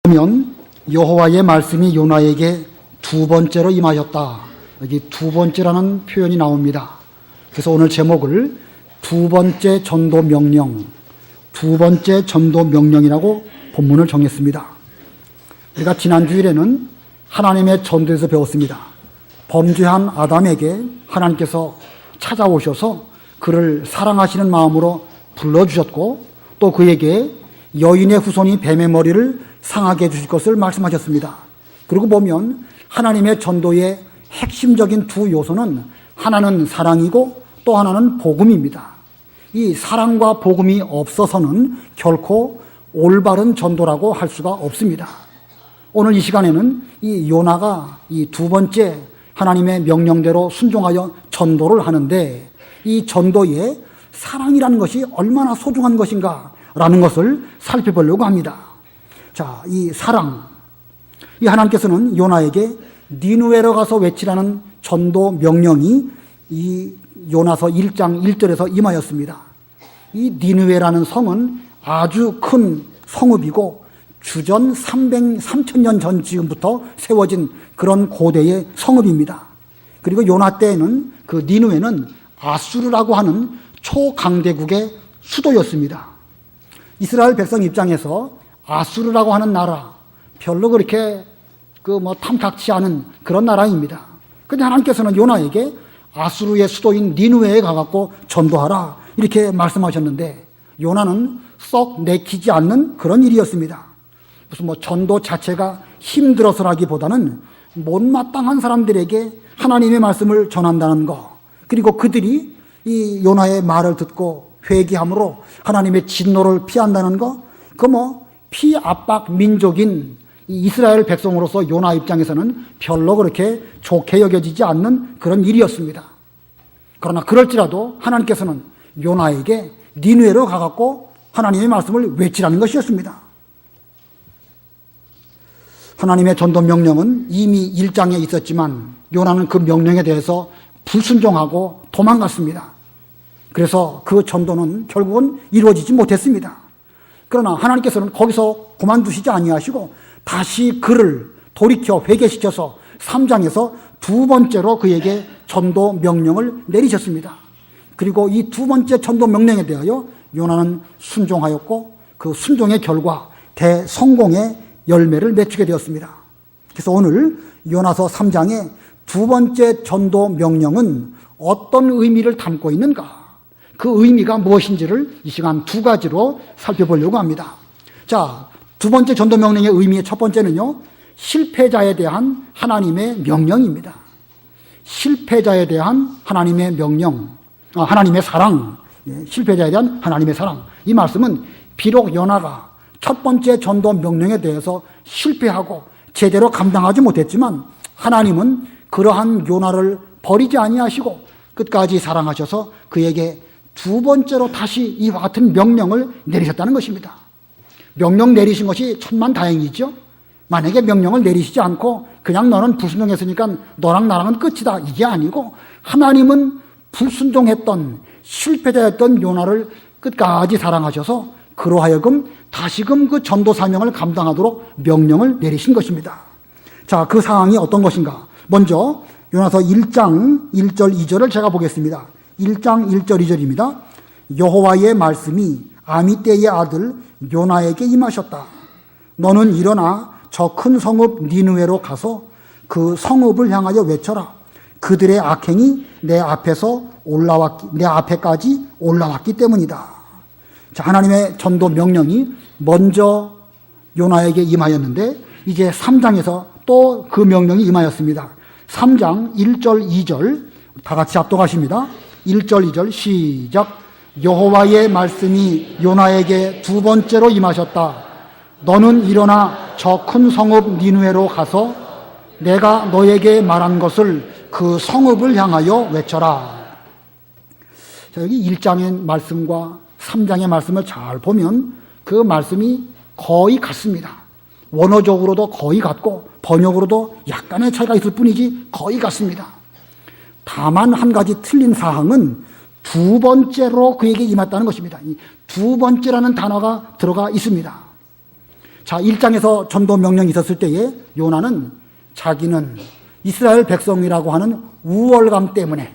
보면 여호와의 말씀이 요나에게 두 번째로 임하였다. 여기 두 번째라는 표현이 나옵니다. 그래서 오늘 제목을 두 번째 전도 명령, 두 번째 전도 명령이라고 본문을 정했습니다. 우리가 지난 주일에는 하나님의 전도에서 배웠습니다. 범죄한 아담에게 하나님께서 찾아오셔서 그를 사랑하시는 마음으로 불러주셨고 또 그에게 여인의 후손이 뱀의 머리를 상하게 해주실 것을 말씀하셨습니다. 그리고 보면 하나님의 전도의 핵심적인 두 요소는 하나는 사랑이고 또 하나는 복음입니다. 이 사랑과 복음이 없어서는 결코 올바른 전도라고 할 수가 없습니다. 오늘 이 시간에는 이 요나가 이 두 번째 하나님의 명령대로 순종하여 전도를 하는데 이 전도에 사랑이라는 것이 얼마나 소중한 것인가 라는 것을 살펴보려고 합니다. 자, 이 사랑, 이 하나님께서는 요나에게 니느웨로 가서 외치라는 전도 명령이 이 요나서 1장 1절에서 임하였습니다. 이 니느웨라는 성은 아주 큰 성읍이고 주전 3,000년 전 지금부터 세워진 그런 고대의 성읍입니다. 그리고 요나 때에는 그 니느웨는 아수르라고 하는 초강대국의 수도였습니다. 이스라엘 백성 입장에서 아수르라고 하는 나라 별로 그렇게 탐탁치 않은 그런 나라입니다. 그런데 하나님께서는 요나에게 아수르의 수도인 니느웨에 가갖고 전도하라 이렇게 말씀하셨는데 요나는 썩 내키지 않는 그런 일이었습니다. 무슨 전도 자체가 힘들어서라기보다는 못마땅한 사람들에게 하나님의 말씀을 전한다는 것, 그리고 그들이 이 요나의 말을 듣고 회개함으로 하나님의 진노를 피한다는 것, 피압박 민족인 이스라엘 백성으로서 요나 입장에서는 별로 그렇게 좋게 여겨지지 않는 그런 일이었습니다. 그러나 그럴지라도 하나님께서는 요나에게 니느웨로 가갖고 하나님의 말씀을 외치라는 것이었습니다. 하나님의 전도 명령은 이미 1장에 있었지만 요나는 그 명령에 대해서 불순종하고 도망갔습니다. 그래서 그 전도는 결국은 이루어지지 못했습니다. 그러나 하나님께서는 거기서 그만두시지 아니하시고 다시 그를 돌이켜 회개시켜서 3장에서 두 번째로 그에게 전도 명령을 내리셨습니다. 그리고 이 두 번째 전도 명령에 대하여 요나는 순종하였고 그 순종의 결과 대성공의 열매를 맺게 되었습니다. 그래서 오늘 요나서 3장의 두 번째 전도 명령은 어떤 의미를 담고 있는가? 그 의미가 무엇인지를 이 시간 두 가지로 살펴보려고 합니다. 자, 두 번째 전도 명령의 의미의 첫 번째는요, 실패자에 대한 하나님의 명령입니다. 실패자에 대한 하나님의 명령, 하나님의 사랑, 실패자에 대한 하나님의 사랑. 이 말씀은 비록 요나가 첫 번째 전도 명령에 대해서 실패하고 제대로 감당하지 못했지만 하나님은 그러한 요나를 버리지 아니하시고 끝까지 사랑하셔서 그에게 두 번째로 다시 이와 같은 명령을 내리셨다는 것입니다. 명령 내리신 것이 천만다행이죠. 만약에 명령을 내리시지 않고 그냥 너는 불순종했으니까 너랑 나랑은 끝이다, 이게 아니고 하나님은 불순종했던 실패자였던 요나를 끝까지 사랑하셔서 그로 하여금 다시금 그 전도 사명을 감당하도록 명령을 내리신 것입니다. 자, 그 상황이 어떤 것인가? 먼저 요나서 1장 1절 2절을 제가 보겠습니다. 1장 1절 2절입니다. 여호와의 말씀이 아미떼의 아들 요나에게 임하셨다. 너는 일어나 저 큰 성읍 니느웨로 가서 그 성읍을 향하여 외쳐라. 그들의 악행이 내 앞에까지 올라왔기 때문이다. 자, 하나님의 전도 명령이 먼저 요나에게 임하였는데 이제 3장에서 또 그 명령이 임하였습니다. 3장 1절 2절 다 같이 합독하십니다. 1절 2절 시작. 여호와의 말씀이 요나에게 두 번째로 임하셨다. 너는 일어나 저 큰 성읍 니느웨로 가서 내가 너에게 말한 것을 그 성읍을 향하여 외쳐라. 자, 여기 1장의 말씀과 3장의 말씀을 잘 보면 그 말씀이 거의 같습니다. 원어적으로도 거의 같고 번역으로도 약간의 차이가 있을 뿐이지 거의 같습니다. 다만 한 가지 틀린 사항은 두 번째로 그에게 임했다는 것입니다. 이 두 번째라는 단어가 들어가 있습니다. 자, 1장에서 전도 명령이 있었을 때에 요나는 자기는 이스라엘 백성이라고 하는 우월감 때문에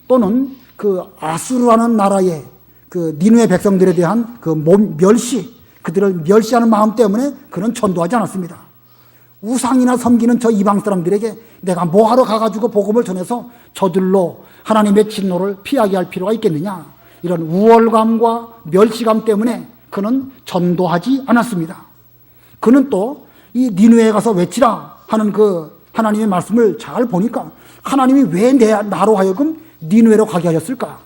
또는 그 아수르라는 나라의 그 니느웨 백성들에 대한 그 멸시, 그들을 멸시하는 마음 때문에 그는 전도하지 않았습니다. 우상이나 섬기는 저 이방 사람들에게 내가 뭐하러 가가지고 복음을 전해서 저들로 하나님의 진노를 피하게 할 필요가 있겠느냐, 이런 우월감과 멸시감 때문에 그는 전도하지 않았습니다. 그는 또 이 니느웨에 가서 외치라 하는 그 하나님의 말씀을 잘 보니까 하나님이 왜 나로 하여금 니느웨로 가게 하셨을까?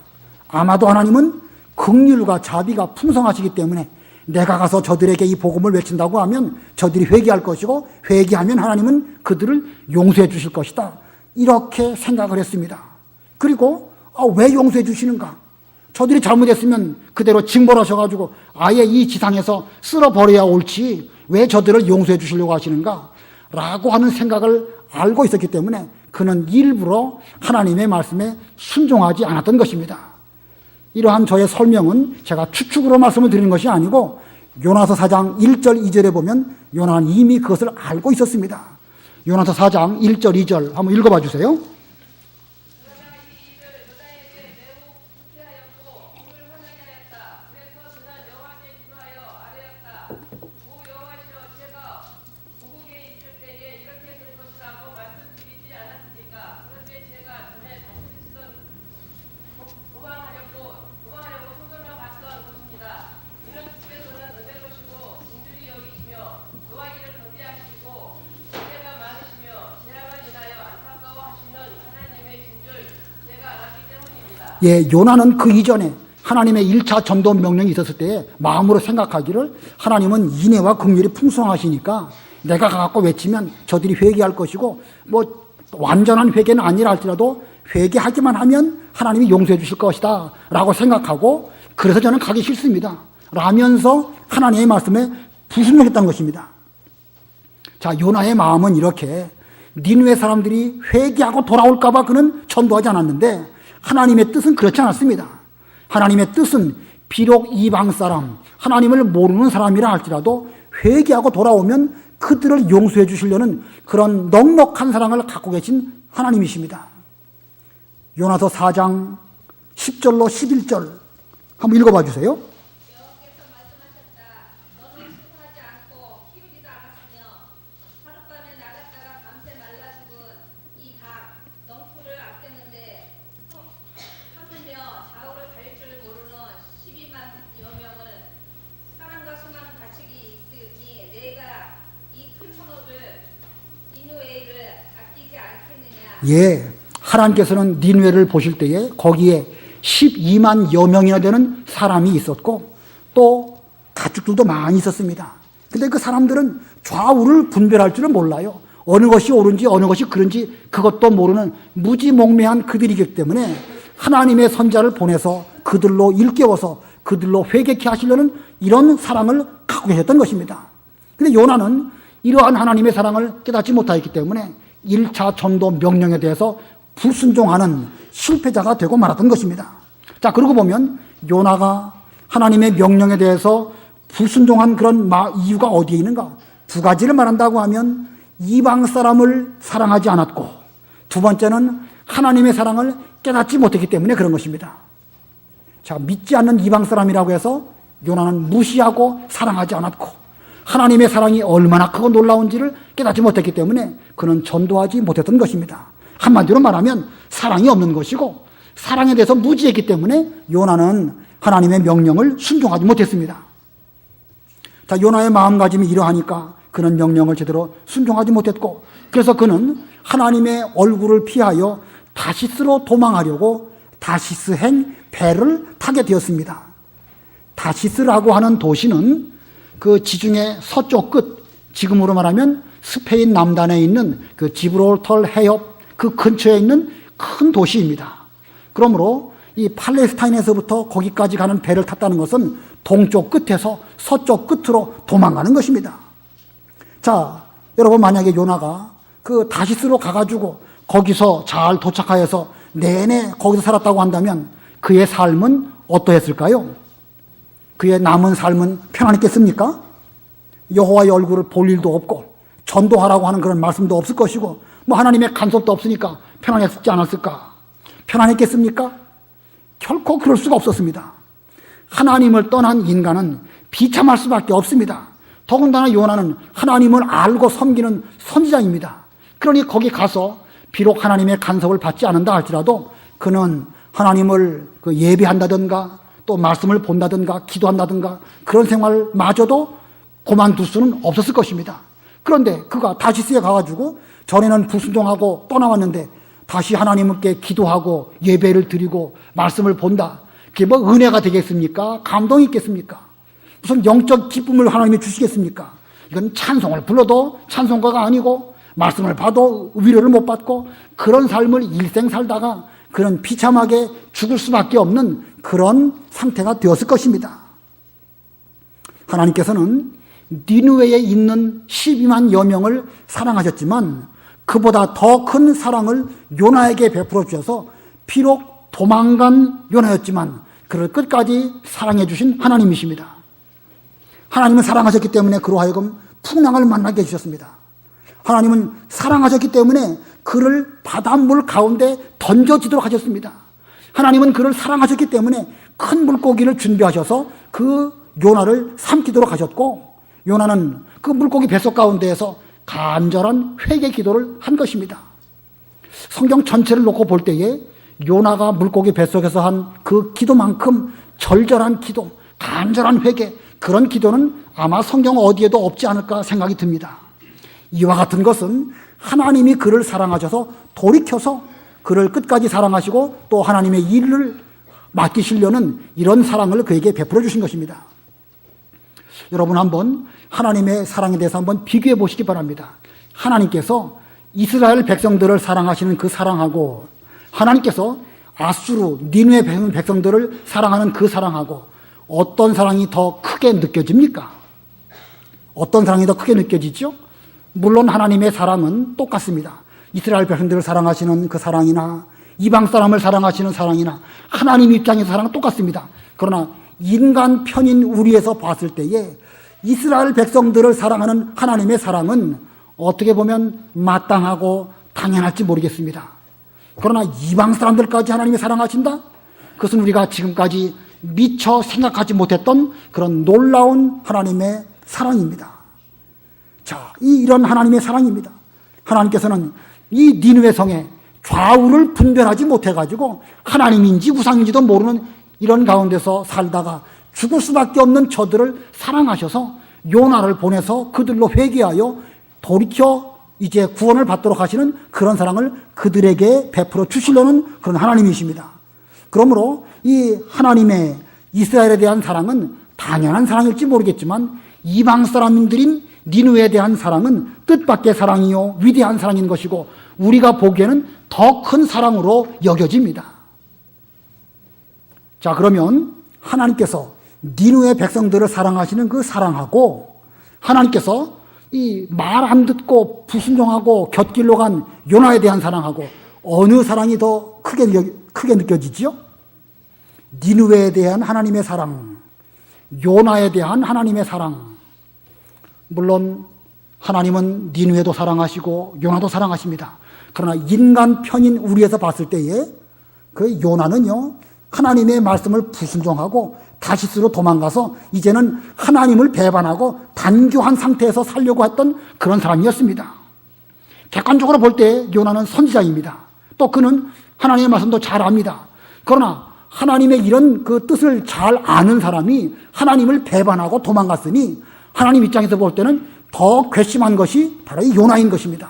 아마도 하나님은 긍휼과 자비가 풍성하시기 때문에 내가 가서 저들에게 이 복음을 외친다고 하면 저들이 회개할 것이고 회개하면 하나님은 그들을 용서해 주실 것이다, 이렇게 생각을 했습니다. 그리고 왜 용서해 주시는가? 저들이 잘못했으면 그대로 징벌하셔가지고 아예 이 지상에서 쓸어버려야 옳지 왜 저들을 용서해 주시려고 하시는가? 라고 하는 생각을 알고 있었기 때문에 그는 일부러 하나님의 말씀에 순종하지 않았던 것입니다. 이러한 저의 설명은 제가 추측으로 말씀을 드리는 것이 아니고 요나서 4장 1절 2절에 보면 요나는 이미 그것을 알고 있었습니다. 요나서 4장 1절 2절 한번 읽어봐 주세요. 예, 요나는 그 이전에 하나님의 1차 전도 명령이 있었을 때 마음으로 생각하기를 하나님은 인애와 긍휼이 풍성하시니까 내가 가갖고 외치면 저들이 회개할 것이고 뭐 완전한 회개는 아니라 할지라도 회개하기만 하면 하나님이 용서해 주실 것이다 라고 생각하고 그래서 저는 가기 싫습니다 라면서 하나님의 말씀에 불순종했다는 것입니다. 자, 요나의 마음은 이렇게 니느웨 사람들이 회개하고 돌아올까 봐 그는 전도하지 않았는데 하나님의 뜻은 그렇지 않았습니다. 하나님의 뜻은 비록 이방 사람, 하나님을 모르는 사람이라 할지라도 회개하고 돌아오면 그들을 용서해 주시려는 그런 넉넉한 사랑을 갖고 계신 하나님이십니다. 요나서 4장 10절로 11절 한번 읽어봐 주세요. 예, 하나님께서는 니느웨를 보실 때에 거기에 12만여 명이나 되는 사람이 있었고 또 가축들도 많이 있었습니다. 근데 그 사람들은 좌우를 분별할 줄은 몰라요. 어느 것이 옳은지 어느 것이 그른지 그것도 모르는 무지몽매한 그들이기 때문에 하나님의 선자를 보내서 그들로 일깨워서 그들로 회개케 하시려는 이런 사랑을 갖고 계셨던 것입니다. 근데 요나는 이러한 하나님의 사랑을 깨닫지 못하였기 때문에 1차 전도 명령에 대해서 불순종하는 실패자가 되고 말았던 것입니다. 자, 그러고 보면 요나가 하나님의 명령에 대해서 불순종한 그런 이유가 어디에 있는가? 두 가지를 말한다고 하면 이방 사람을 사랑하지 않았고 두 번째는 하나님의 사랑을 깨닫지 못했기 때문에 그런 것입니다. 자, 믿지 않는 이방 사람이라고 해서 요나는 무시하고 사랑하지 않았고 하나님의 사랑이 얼마나 크고 놀라운지를 깨닫지 못했기 때문에 그는 전도하지 못했던 것입니다. 한마디로 말하면 사랑이 없는 것이고 사랑에 대해서 무지했기 때문에 요나는 하나님의 명령을 순종하지 못했습니다. 자, 요나의 마음가짐이 이러하니까 그는 명령을 제대로 순종하지 못했고 그래서 그는 하나님의 얼굴을 피하여 다시스로 도망하려고 다시스행 배를 타게 되었습니다. 다시스라고 하는 도시는 그 지중해 서쪽 끝, 지금으로 말하면 스페인 남단에 있는 그 지브롤터 해협 그 근처에 있는 큰 도시입니다. 그러므로 이 팔레스타인에서부터 거기까지 가는 배를 탔다는 것은 동쪽 끝에서 서쪽 끝으로 도망가는 것입니다. 자, 여러분 만약에 요나가 그 다시스로 가가지고 거기서 잘 도착하여서 내내 거기서 살았다고 한다면 그의 삶은 어떠했을까요? 그의 남은 삶은 평안했겠습니까? 여호와의 얼굴을 볼 일도 없고 전도하라고 하는 그런 말씀도 없을 것이고 뭐 하나님의 간섭도 없으니까 편안했지 않았을까? 편안했겠습니까? 결코 그럴 수가 없었습니다. 하나님을 떠난 인간은 비참할 수밖에 없습니다. 더군다나 요나는 하나님을 알고 섬기는 선지자입니다. 그러니 거기 가서 비록 하나님의 간섭을 받지 않는다 할지라도 그는 하나님을 예배한다든가 또 말씀을 본다든가 기도한다든가 그런 생활마저도 그만둘 수는 없었을 것입니다. 그런데 그가 다시스에 가가지고 전에는 불순종하고 떠나왔는데 다시 하나님께 기도하고 예배를 드리고 말씀을 본다. 그게 뭐 은혜가 되겠습니까? 감동이 있겠습니까? 무슨 영적 기쁨을 하나님이 주시겠습니까? 이건 찬송을 불러도 찬송가가 아니고 말씀을 봐도 위로를 못 받고 그런 삶을 일생 살다가 그런 비참하게 죽을 수밖에 없는 그런 상태가 되었을 것입니다. 하나님께서는 니느웨에 있는 12만 여명을 사랑하셨지만 그보다 더 큰 사랑을 요나에게 베풀어 주셔서 비록 도망간 요나였지만 그를 끝까지 사랑해 주신 하나님이십니다. 하나님은 사랑하셨기 때문에 그로 하여금 풍랑을 만나게 해주셨습니다. 하나님은 사랑하셨기 때문에 그를 바닷물 가운데 던져지도록 하셨습니다. 하나님은 그를 사랑하셨기 때문에 큰 물고기를 준비하셔서 그 요나를 삼키도록 하셨고 요나는 그 물고기 뱃속 가운데에서 간절한 회개 기도를 한 것입니다. 성경 전체를 놓고 볼 때에 요나가 물고기 뱃속에서 한 그 기도만큼 절절한 기도, 간절한 회개, 그런 기도는 아마 성경 어디에도 없지 않을까 생각이 듭니다. 이와 같은 것은 하나님이 그를 사랑하셔서 돌이켜서 그를 끝까지 사랑하시고 또 하나님의 일을 맡기시려는 이런 사랑을 그에게 베풀어 주신 것입니다. 여러분 한번 하나님의 사랑에 대해서 한번 비교해 보시기 바랍니다. 하나님께서 이스라엘 백성들을 사랑하시는 그 사랑하고 하나님께서 아수르, 니느웨 백성들을 사랑하는 그 사랑하고 어떤 사랑이 더 크게 느껴집니까? 어떤 사랑이 더 크게 느껴지죠? 물론 하나님의 사랑은 똑같습니다. 이스라엘 백성들을 사랑하시는 그 사랑이나 이방 사람을 사랑하시는 사랑이나 하나님 입장에서 사랑은 똑같습니다. 그러나 인간 편인 우리에서 봤을 때에 이스라엘 백성들을 사랑하는 하나님의 사랑은 어떻게 보면 마땅하고 당연할지 모르겠습니다. 그러나 이방 사람들까지 하나님이 사랑하신다? 그것은 우리가 지금까지 미처 생각하지 못했던 그런 놀라운 하나님의 사랑입니다. 자, 이런 하나님의 사랑입니다. 하나님께서는 이 니느웨 성에 좌우를 분별하지 못해가지고 하나님인지 우상인지도 모르는 이런 가운데서 살다가 죽을 수밖에 없는 저들을 사랑하셔서 요나를 보내서 그들로 회개하여 돌이켜 이제 구원을 받도록 하시는 그런 사랑을 그들에게 베풀어 주시려는 그런 하나님이십니다. 그러므로 이 하나님의 이스라엘에 대한 사랑은 당연한 사랑일지 모르겠지만 이방 사람들인 니느웨에 대한 사랑은 뜻밖의 사랑이요 위대한 사랑인 것이고 우리가 보기에는 더 큰 사랑으로 여겨집니다. 자, 그러면 하나님께서 니느웨 백성들을 사랑하시는 그 사랑하고 하나님께서 이 말 안 듣고 불순종하고 곁길로 간 요나에 대한 사랑하고 어느 사랑이 더 크게 느껴지지요? 니느웨에 대한 하나님의 사랑, 요나에 대한 하나님의 사랑. 물론 하나님은 니느웨도 사랑하시고 요나도 사랑하십니다. 그러나 인간 편인 우리에서 봤을 때에 그 요나는요 하나님의 말씀을 불순종하고 다시스로 도망가서 이제는 하나님을 배반하고 단교한 상태에서 살려고 했던 그런 사람이었습니다. 객관적으로 볼 때 요나는 선지자입니다. 또 그는 하나님의 말씀도 잘 압니다. 그러나 하나님의 이런 그 뜻을 잘 아는 사람이 하나님을 배반하고 도망갔으니 하나님 입장에서 볼 때는 더 괘씸한 것이 바로 이 요나인 것입니다.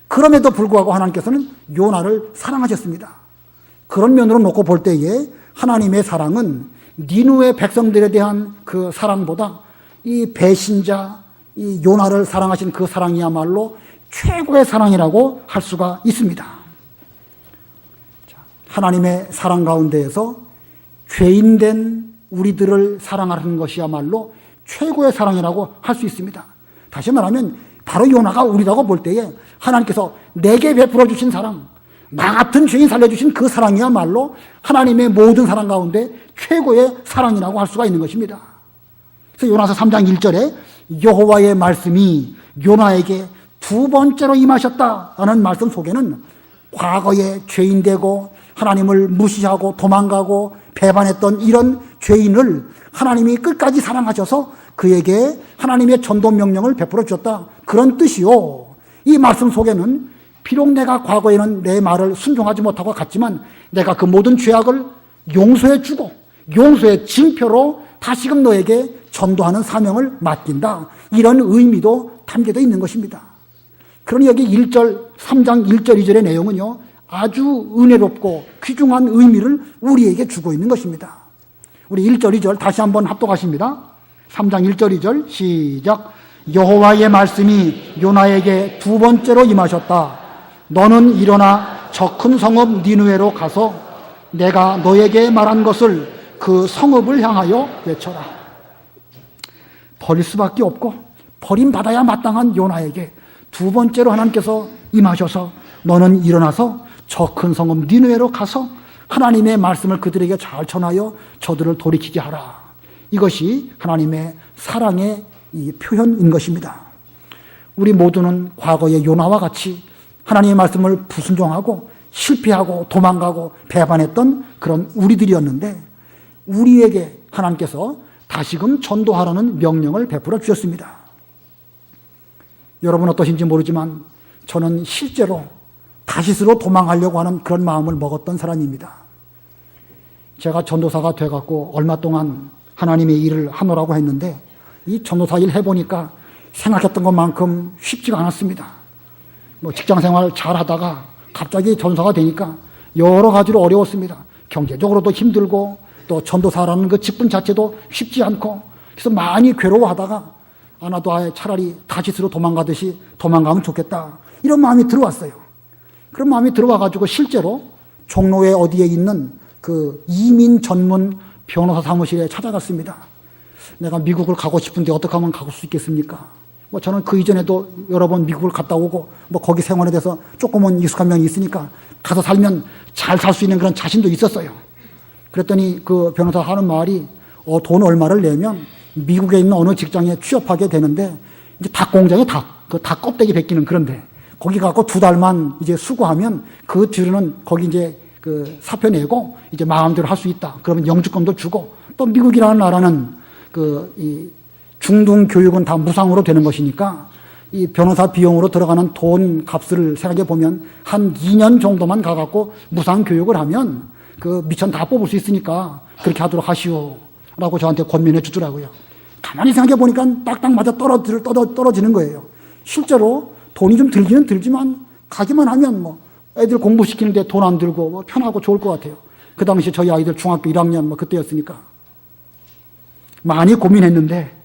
그럼에도 불구하고 하나님께서는 요나를 사랑하셨습니다. 그런 면으로 놓고 볼 때에 하나님의 사랑은 니느웨 백성들에 대한 그 사랑보다 이 배신자, 이 요나를 사랑하신 그 사랑이야말로 최고의 사랑이라고 할 수가 있습니다. 하나님의 사랑 가운데에서 죄인된 우리들을 사랑하는 것이야말로 최고의 사랑이라고 할 수 있습니다. 다시 말하면 바로 요나가 우리라고 볼 때에 하나님께서 내게 베풀어 주신 사랑, 나 같은 죄인 살려주신 그 사랑이야말로 하나님의 모든 사랑 가운데 최고의 사랑이라고 할 수가 있는 것입니다. 그래서 요나서 3장 1절에 여호와의 말씀이 요나에게 두 번째로 임하셨다라는 말씀 속에는 과거에 죄인되고 하나님을 무시하고 도망가고 배반했던 이런 죄인을 하나님이 끝까지 사랑하셔서 그에게 하나님의 전도 명령을 베풀어 주셨다, 그런 뜻이요. 이 말씀 속에는 비록 내가 과거에는 내 말을 순종하지 못하고 갔지만 내가 그 모든 죄악을 용서해 주고 용서의 징표로 다시금 너에게 전도하는 사명을 맡긴다, 이런 의미도 담겨져 있는 것입니다. 그러니 여기 3장 1절 2절의 내용은요, 아주 은혜롭고 귀중한 의미를 우리에게 주고 있는 것입니다. 우리 1절 2절 다시 한번 합독하십니다. 3장 1절 2절 시작. 여호와의 말씀이 요나에게 두 번째로 임하셨다. 너는 일어나 저 큰 성읍 니느웨로 가서 내가 너에게 말한 것을 그 성읍을 향하여 외쳐라. 버릴 수밖에 없고 버림받아야 마땅한 요나에게 두 번째로 하나님께서 임하셔서 너는 일어나서 저 큰 성읍 니느웨로 가서 하나님의 말씀을 그들에게 잘 전하여 저들을 돌이키게 하라. 이것이 하나님의 사랑의 이 표현인 것입니다. 우리 모두는 과거의 요나와 같이 하나님의 말씀을 불순종하고 실패하고 도망가고 배반했던 그런 우리들이었는데, 우리에게 하나님께서 다시금 전도하라는 명령을 베풀어 주셨습니다. 여러분 어떠신지 모르지만 저는 실제로 다시스로 도망가려고 하는 그런 마음을 먹었던 사람입니다. 제가 전도사가 돼갖고 얼마 동안 하나님의 일을 하노라고 했는데 이 전도사 일 해보니까 생각했던 것만큼 쉽지가 않았습니다. 직장생활 잘 하다가 갑자기 전도사가 되니까 여러 가지로 어려웠습니다. 경제적으로도 힘들고 또 전도사라는 그 직분 자체도 쉽지 않고, 그래서 많이 괴로워하다가 나도 아예 차라리 다시스로 도망가듯이 도망가면 좋겠다, 이런 마음이 들어왔어요. 그런 마음이 들어와가지고 실제로 종로에 어디에 있는 그 이민 전문 변호사 사무실에 찾아갔습니다. 내가 미국을 가고 싶은데 어떻게 하면 가볼 수 있겠습니까? 저는 그 이전에도 여러 번 미국을 갔다 오고 거기 생활에 대해서 조금은 익숙한 면이 있으니까 가서 살면 잘 살 수 있는 그런 자신도 있었어요. 그랬더니 그 변호사가 하는 말이 돈 얼마를 내면 미국에 있는 어느 직장에 취업하게 되는데, 이제 닭 공장에 그 닭 껍데기 벗기는 그런데 거기 가고 2달만 이제 수고하면 그 뒤로는 거기 이제 그 사표 내고 이제 마음대로 할 수 있다. 그러면 영주권도 주고, 또 미국이라는 나라는 이 중등 교육은 다 무상으로 되는 것이니까 이 변호사 비용으로 들어가는 돈 값을 생각해 보면 한 2년 정도만 가갖고 무상 교육을 하면 그 미천 다 뽑을 수 있으니까 그렇게 하도록 하시오 라고 저한테 권면해 주더라고요. 가만히 생각해 보니까 딱딱 맞아 떨어지는 거예요. 실제로 돈이 좀 들기는 들지만 가기만 하면 애들 공부시키는데 돈 안 들고 편하고 좋을 것 같아요. 그 당시 저희 아이들 중학교 1학년 그때였으니까 많이 고민했는데,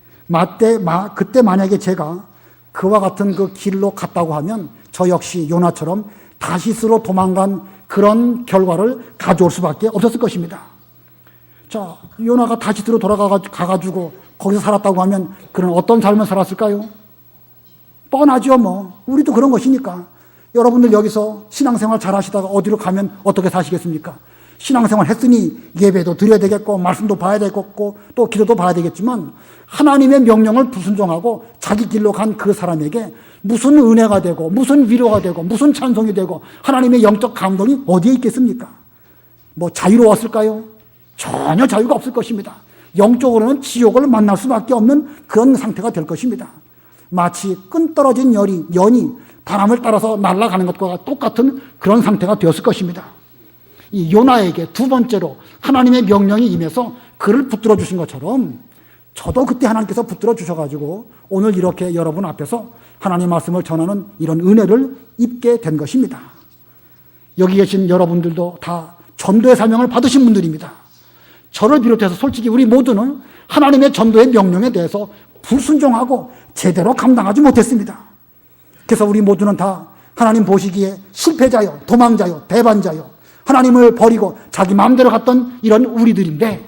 그때 만약에 제가 그와 같은 그 길로 갔다고 하면 저 역시 요나처럼 다시스로 도망간 그런 결과를 가져올 수밖에 없었을 것입니다. 자, 요나가 다시스로 가가지고 거기서 살았다고 하면 그런 어떤 삶을 살았을까요? 뻔하죠. 우리도 그런 것이니까. 여러분들 여기서 신앙생활 잘 하시다가 어디로 가면 어떻게 사시겠습니까? 신앙생활 했으니 예배도 드려야 되겠고 말씀도 봐야 되겠고 또 기도도 봐야 되겠지만, 하나님의 명령을 불순종하고 자기 길로 간 그 사람에게 무슨 은혜가 되고 무슨 위로가 되고 무슨 찬송이 되고 하나님의 영적 감동이 어디에 있겠습니까? 자유로웠을까요? 전혀 자유가 없을 것입니다. 영적으로는 지옥을 만날 수밖에 없는 그런 상태가 될 것입니다. 마치 끈 떨어진 연이 바람을 따라서 날아가는 것과 똑같은 그런 상태가 되었을 것입니다. 이 요나에게 두 번째로 하나님의 명령이 임해서 그를 붙들어 주신 것처럼 저도 그때 하나님께서 붙들어 주셔가지고 오늘 이렇게 여러분 앞에서 하나님 말씀을 전하는 이런 은혜를 입게 된 것입니다. 여기 계신 여러분들도 다 전도의 사명을 받으신 분들입니다. 저를 비롯해서 솔직히 우리 모두는 하나님의 전도의 명령에 대해서 불순종하고 제대로 감당하지 못했습니다. 그래서 우리 모두는 다 하나님 보시기에 실패자요, 도망자요, 배반자요, 하나님을 버리고 자기 마음대로 갔던 이런 우리들인데,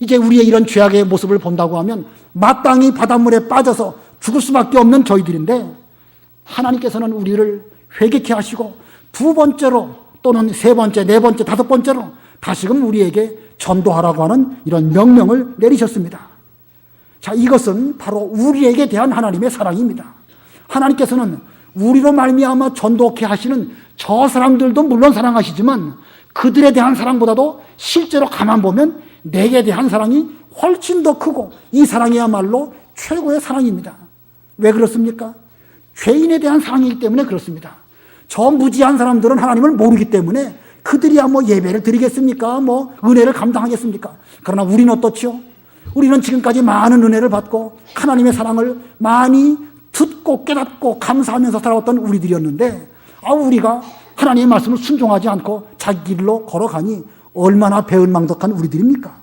이제 우리의 이런 죄악의 모습을 본다고 하면 마땅히 바닷물에 빠져서 죽을 수밖에 없는 저희들인데, 하나님께서는 우리를 회개케 하시고 두 번째로 또는 세 번째, 네 번째, 다섯 번째로 다시금 우리에게 전도하라고 하는 이런 명령을 내리셨습니다. 자, 이것은 바로 우리에게 대한 하나님의 사랑입니다. 하나님께서는 우리로 말미암아 전도케 하시는 저 사람들도 물론 사랑하시지만 그들에 대한 사랑보다도 실제로 가만 보면 내게 대한 사랑이 훨씬 더 크고 이 사랑이야말로 최고의 사랑입니다. 왜 그렇습니까? 죄인에 대한 사랑이기 때문에 그렇습니다. 저 무지한 사람들은 하나님을 모르기 때문에 그들이야 뭐 예배를 드리겠습니까? 뭐 은혜를 감당하겠습니까? 그러나 우리는 어떻지요? 우리는 지금까지 많은 은혜를 받고 하나님의 사랑을 많이 듣고 깨닫고 감사하면서 살아왔던 우리들이었는데 우리가 하나님의 말씀을 순종하지 않고 자기 길로 걸어가니 얼마나 배은망덕한 우리들입니까?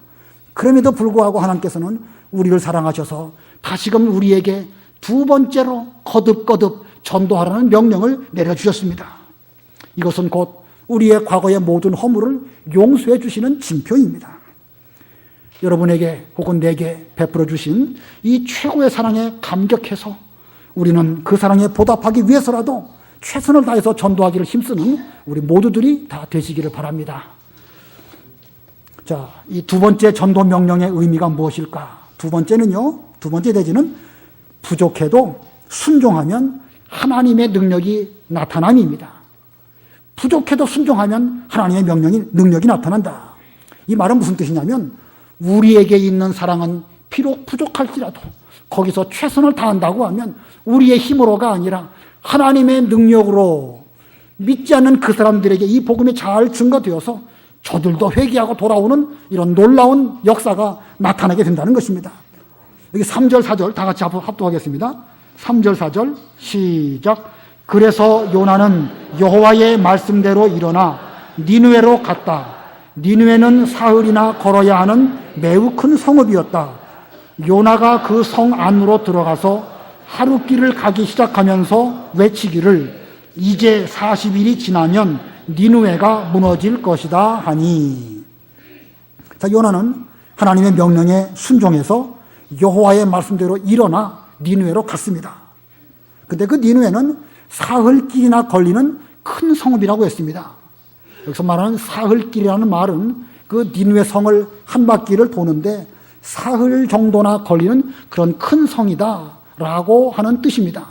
그럼에도 불구하고 하나님께서는 우리를 사랑하셔서 다시금 우리에게 두 번째로 거듭거듭 전도하라는 명령을 내려주셨습니다. 이것은 곧 우리의 과거의 모든 허물을 용서해 주시는 징표입니다. 여러분에게 혹은 내게 베풀어 주신 이 최고의 사랑에 감격해서 우리는 그 사랑에 보답하기 위해서라도 최선을 다해서 전도하기를 힘쓰는 우리 모두들이 다 되시기를 바랍니다. 자, 이 두 번째 전도 명령의 의미가 무엇일까? 두 번째 대지는 부족해도 순종하면 하나님의 능력이 나타남입니다. 부족해도 순종하면 하나님의 능력이 나타난다. 이 말은 무슨 뜻이냐면 우리에게 있는 사랑은 비록 부족할지라도 거기서 최선을 다한다고 하면 우리의 힘으로가 아니라 하나님의 능력으로 믿지 않는 그 사람들에게 이 복음이 잘 증거되어서 저들도 회개하고 돌아오는 이런 놀라운 역사가 나타나게 된다는 것입니다. 여기 3절, 4절 다 같이 합독하겠습니다. 3절, 4절 시작. 그래서 요나는 여호와의 말씀대로 일어나 니느웨로 갔다. 니느웨는 사흘이나 걸어야 하는 매우 큰 성읍이었다. 요나가 그 성 안으로 들어가서 하루 길을 가기 시작하면서 외치기를 이제 40일이 지나면 니느웨가 무너질 것이다 하니. 자, 요나는 하나님의 명령에 순종해서 여호와의 말씀대로 일어나 니느웨로 갔습니다. 근데 그 니느웨는 사흘길이나 걸리는 큰 성읍이라고 했습니다. 여기서 말하는 사흘길이라는 말은 그 니느웨 성을 한 바퀴를 도는데 사흘 정도나 걸리는 그런 큰 성이다라고 하는 뜻입니다.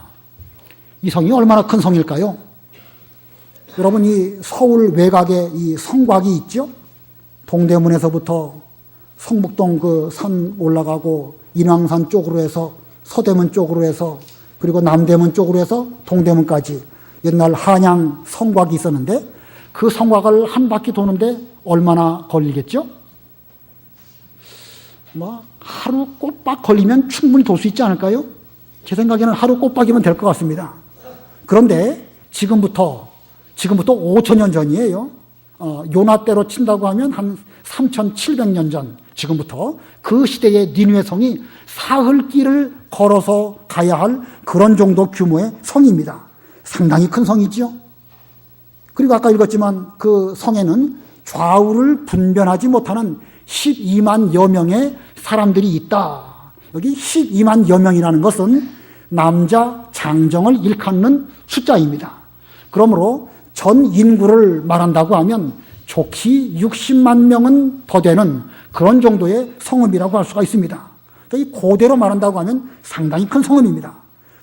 이 성이 얼마나 큰 성일까요? 여러분, 이 서울 외곽에 이 성곽이 있죠? 동대문에서부터 성북동 그 산 올라가고 인왕산 쪽으로 해서 서대문 쪽으로 해서 그리고 남대문 쪽으로 해서 동대문까지 옛날 한양 성곽이 있었는데 그 성곽을 한 바퀴 도는데 얼마나 걸리겠죠? 하루 꼬박 걸리면 충분히 돌 수 있지 않을까요? 제 생각에는 하루 꼬박이면 될 것 같습니다. 그런데 지금부터 5,000년 전이에요. 요나 때로 친다고 하면 한 3,700년 전 지금부터 그 시대의 니느웨 성이 사흘길을 걸어서 가야 할 그런 정도 규모의 성입니다. 상당히 큰 성이죠. 그리고 아까 읽었지만 그 성에는 좌우를 분별하지 못하는 12만여 명의 사람들이 있다. 여기 12만여 명이라는 것은 남자 장정을 일컫는 숫자입니다. 그러므로 전 인구를 말한다고 하면 좋게 60만 명은 더 되는 그런 정도의 성읍이라고 할 수가 있습니다. 그러니까 이 고대로 말한다고 하면 상당히 큰 성읍입니다.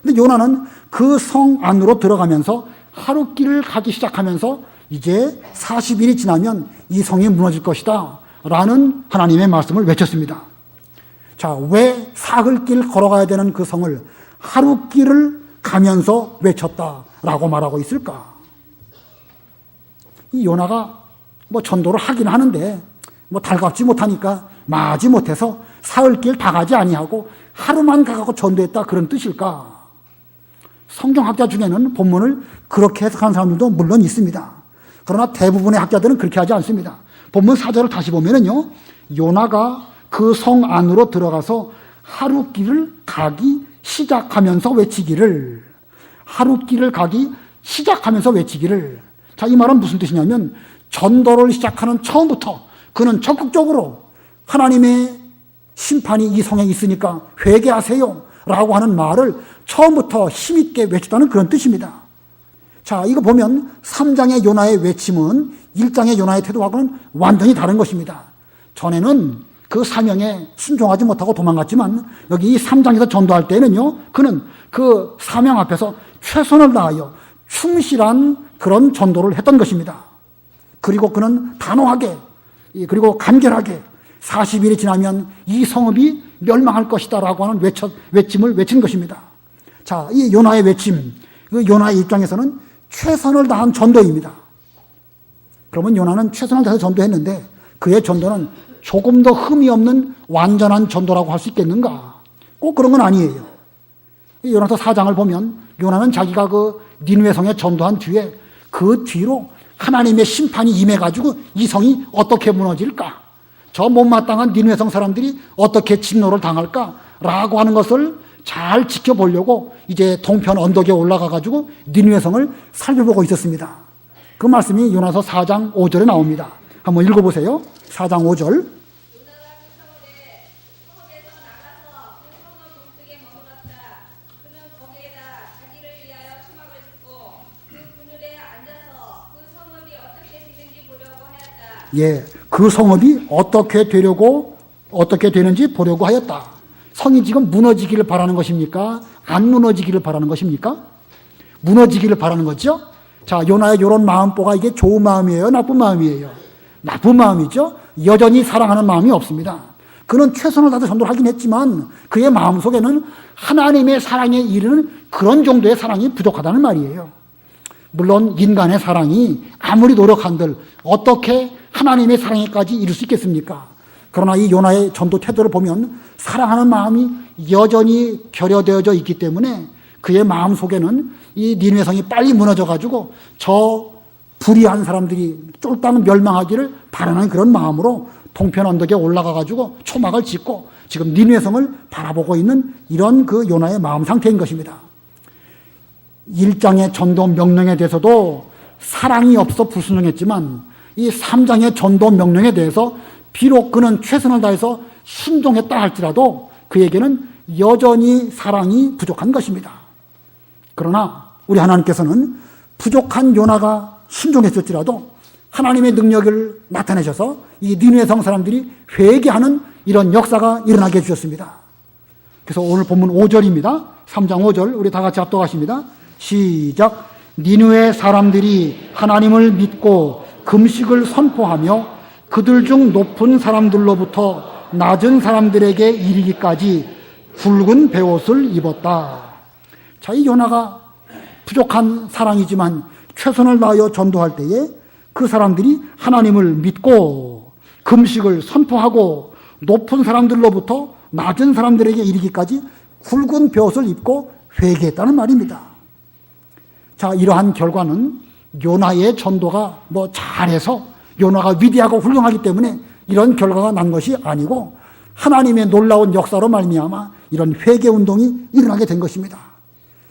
근데 요나는 그 성 안으로 들어가면서 하루 길을 가기 시작하면서 이제 40일이 지나면 이 성이 무너질 것이다 라는 하나님의 말씀을 외쳤습니다. 자, 왜 사흘길 걸어가야 되는 그 성을 하루 길을 가면서 외쳤다라고 말하고 있을까? 이 요나가 전도를 하긴 하는데 달갑지 못하니까 마지 못해서 사흘길 다 가지 아니하고 하루만 가고 전도했다 그런 뜻일까? 성경학자 중에는 본문을 그렇게 해석하는 사람들도 물론 있습니다. 그러나 대부분의 학자들은 그렇게 하지 않습니다. 본문 4절을 다시 보면은요, 요나가 그 성 안으로 들어가서 하루 길을 가기 시작하면서 외치기를, 자, 이 말은 무슨 뜻이냐면 전도를 시작하는 처음부터 그는 적극적으로 하나님의 심판이 이 성에 있으니까 회개하세요 라고 하는 말을 처음부터 힘있게 외쳤다는 그런 뜻입니다. 자, 이거 보면 3장의 요나의 외침은 1장의 요나의 태도하고는 완전히 다른 것입니다. 전에는 그 사명에 순종하지 못하고 도망갔지만 여기 이 3장에서 전도할 때는요, 그는 그 사명 앞에서 최선을 다하여 충실한 그런 전도를 했던 것입니다. 그리고 그는 단호하게 그리고 간결하게 40일이 지나면 이 성읍이 멸망할 것이다 라고 하는 외침을 외친 것입니다. 자, 이 요나의 외침, 그 요나의 입장에서는 최선을 다한 전도입니다. 그러면 요나는 최선을 다해서 전도했는데 그의 전도는 조금 더 흠이 없는 완전한 전도라고 할 수 있겠는가? 꼭 그런 건 아니에요. 이 요나서 4장을 보면 요나는 자기가 그 니느웨 성에 전도한 뒤에 그 뒤로 하나님의 심판이 임해가지고 이 성이 어떻게 무너질까? 저 못마땅한 니느웨 성 사람들이 어떻게 진노를 당할까라고 하는 것을 잘 지켜보려고 이제 동편 언덕에 올라가가지고 니느웨 성을 살펴보고 있었습니다. 그 말씀이 요나서 4장 5절에 나옵니다. 한번 읽어보세요. 4장 5절. 예, 그 성읍이 어떻게 되는지 보려고 하였다. 성이 지금 무너지기를 바라는 것입니까? 안 무너지기를 바라는 것입니까? 무너지기를 바라는 거죠. 자, 요나의 이런 마음보가 이게 좋은 마음이에요? 나쁜 마음이에요? 나쁜 마음이죠. 여전히 사랑하는 마음이 없습니다. 그는 최선을 다해서 전도를 하긴 했지만 그의 마음속에는 하나님의 사랑에 이르는 그런 정도의 사랑이 부족하다는 말이에요. 물론 인간의 사랑이 아무리 노력한들 어떻게 하나님의 사랑에까지 이룰 수 있겠습니까? 그러나 이 요나의 전도 태도를 보면 사랑하는 마음이 여전히 결여되어져 있기 때문에 그의 마음 속에는 이 니느웨 성이 빨리 무너져가지고 저 불의한 사람들이 쫄딱 멸망하기를 바라는 그런 마음으로 동편 언덕에 올라가가지고 초막을 짓고 지금 니느웨 성을 바라보고 있는 이런 그 요나의 마음 상태인 것입니다. 1장의 전도 명령에 대해서도 사랑이 없어 불순종했지만 이 3장의 전도 명령에 대해서 비록 그는 최선을 다해서 순종했다 할지라도 그에게는 여전히 사랑이 부족한 것입니다. 그러나 우리 하나님께서는 부족한 요나가 순종했을지라도 하나님의 능력을 나타내셔서 이 니느웨 성 사람들이 회개하는 이런 역사가 일어나게 해주셨습니다. 그래서 오늘 본문 5절입니다. 3장 5절 우리 다 같이 합독하십니다. 시작. 니느웨 사람들이 하나님을 믿고 금식을 선포하며 그들 중 높은 사람들로부터 낮은 사람들에게 이르기까지 굵은 베옷을 입었다. 자, 이 요나가 부족한 사랑이지만 최선을 다하여 전도할 때에 그 사람들이 하나님을 믿고 금식을 선포하고 높은 사람들로부터 낮은 사람들에게 이르기까지 굵은 베옷을 입고 회개했다는 말입니다. 자, 이러한 결과는 요나의 전도가 잘해서 요나가 위대하고 훌륭하기 때문에 이런 결과가 난 것이 아니고 하나님의 놀라운 역사로 말미암아 이런 회개 운동이 일어나게 된 것입니다.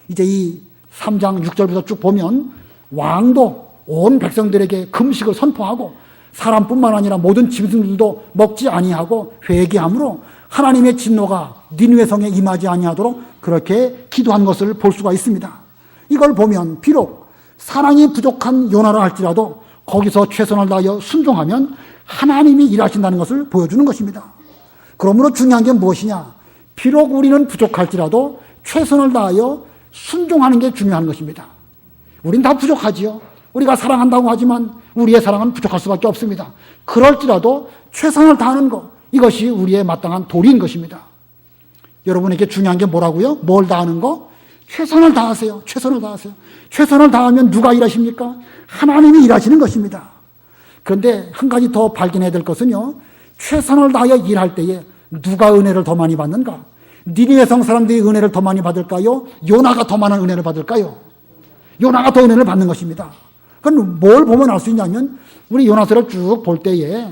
이제 이 3장 6절부터 쭉 보면 왕도 온 백성들에게 금식을 선포하고 사람뿐만 아니라 모든 짐승들도 먹지 아니하고 회개함으로 하나님의 진노가 니느웨 성에 임하지 아니하도록 그렇게 기도한 것을 볼 수가 있습니다. 이걸 보면 비록 사랑이 부족한 요나라 할지라도 거기서 최선을 다하여 순종하면 하나님이 일하신다는 것을 보여주는 것입니다. 그러므로 중요한 게 무엇이냐? 비록 우리는 부족할지라도 최선을 다하여 순종하는 게 중요한 것입니다. 우린 다 부족하지요. 우리가 사랑한다고 하지만 우리의 사랑은 부족할 수밖에 없습니다. 그럴지라도 최선을 다하는 것, 이것이 우리의 마땅한 도리인 것입니다. 여러분에게 중요한 게 뭐라고요? 뭘 다하는 거? 최선을 다하세요. 최선을 다하세요. 최선을 다하면 누가 일하십니까? 하나님이 일하시는 것입니다. 그런데 한 가지 더 발견해야 될 것은요, 최선을 다하여 일할 때에 누가 은혜를 더 많이 받는가? 니느웨 성 사람들이 은혜를 더 많이 받을까요? 요나가 더 많은 은혜를 받을까요? 요나가 더 은혜를 받는 것입니다. 그건 뭘 보면 알 수 있냐면 우리 요나서를 쭉 볼 때에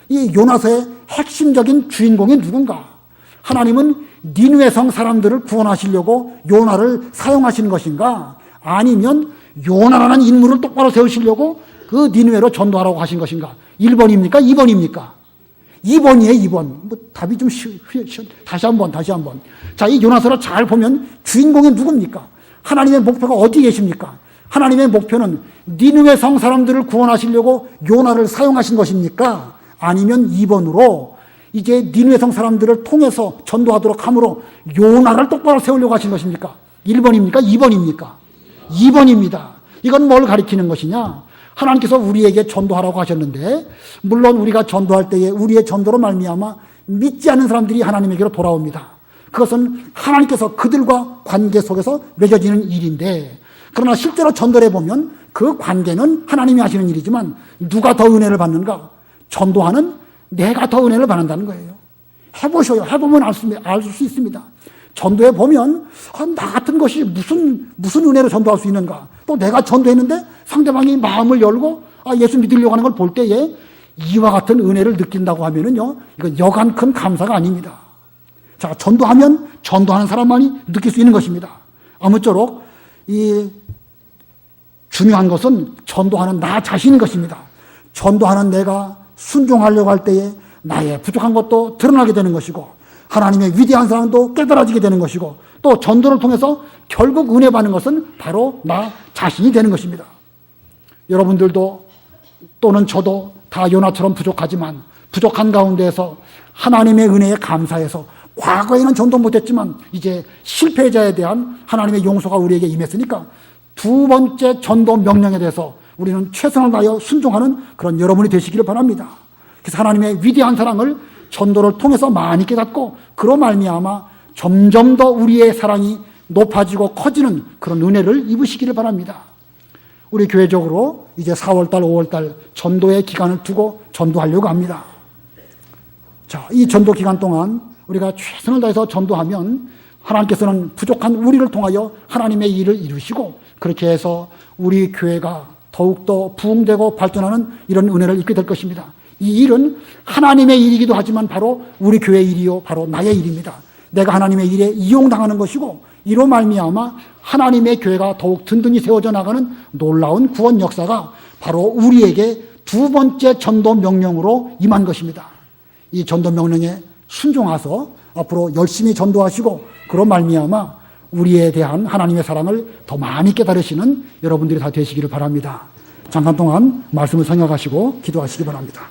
이 요나서의 핵심적인 주인공이 누군가? 하나님은 니느웨 성 사람들을 구원하시려고 요나를 사용하시는 것인가? 아니면 요나라는 인물을 똑바로 세우시려고 그 니느웨로 전도하라고 하신 것인가? 1번입니까? 2번입니까? 2번이에요, 2번. 답이 좀 다시 한번. 자, 이 요나서를 잘 보면 주인공이 누굽니까? 하나님의 목표가 어디에 계십니까? 하나님의 목표는 니느웨 성 사람들을 구원하시려고 요나를 사용하신 것입니까? 아니면 2번으로 이제 니느웨성 사람들을 통해서 전도하도록 함으로 요나를 똑바로 세우려고 하신 것입니까? 1번입니까? 2번입니까? 2번입니다. 이건 뭘 가리키는 것이냐? 하나님께서 우리에게 전도하라고 하셨는데, 물론 우리가 전도할 때에 우리의 전도로 말미암아 믿지 않는 사람들이 하나님에게로 돌아옵니다. 그것은 하나님께서 그들과 관계 속에서 맺어지는 일인데, 그러나 실제로 전도를 해보면 그 관계는 하나님이 하시는 일이지만 누가 더 은혜를 받는가? 전도하는 내가 더 은혜를 받는다는 거예요. 해보셔요. 해보면 알 수 있습니다. 전도해 보면 나 같은 것이 무슨 은혜로 전도할 수 있는가? 또 내가 전도했는데 상대방이 마음을 열고 예수 믿으려고 하는 걸 볼 때에 이와 같은 은혜를 느낀다고 하면은요, 이건 여간 큰 감사가 아닙니다. 자, 전도하면 전도하는 사람만이 느낄 수 있는 것입니다. 아무쪼록 이 중요한 것은 전도하는 나 자신인 것입니다. 전도하는 내가 순종하려고 할 때에 나의 부족한 것도 드러나게 되는 것이고, 하나님의 위대한 사랑도 깨달아지게 되는 것이고, 또 전도를 통해서 결국 은혜 받는 것은 바로 나 자신이 되는 것입니다. 여러분들도 또는 저도 다 요나처럼 부족하지만, 부족한 가운데에서 하나님의 은혜에 감사해서 과거에는 전도 못했지만 이제 실패자에 대한 하나님의 용서가 우리에게 임했으니까 두 번째 전도 명령에 대해서 우리는 최선을 다하여 순종하는 그런 여러분이 되시기를 바랍니다. 그래서 하나님의 위대한 사랑을 전도를 통해서 많이 깨닫고, 그로 말미암아 점점 더 우리의 사랑이 높아지고 커지는 그런 은혜를 입으시기를 바랍니다. 우리 교회적으로 이제 4월달, 5월달 전도의 기간을 두고 전도하려고 합니다. 자, 이 전도 기간 동안 우리가 최선을 다해서 전도하면 하나님께서는 부족한 우리를 통하여 하나님의 일을 이루시고, 그렇게 해서 우리 교회가 더욱더 부흥되고 발전하는 이런 은혜를 입게 될 것입니다. 이 일은 하나님의 일이기도 하지만 바로 우리 교회의 일이요, 바로 나의 일입니다. 내가 하나님의 일에 이용당하는 것이고, 이로 말미암아 하나님의 교회가 더욱 든든히 세워져 나가는 놀라운 구원 역사가 바로 우리에게 두 번째 전도 명령으로 임한 것입니다. 이 전도 명령에 순종하서 앞으로 열심히 전도하시고, 그로 말미암아 우리에 대한 하나님의 사랑을 더 많이 깨달으시는 여러분들이 다 되시기를 바랍니다. 잠깐 동안 말씀을 생각하시고 기도하시기 바랍니다.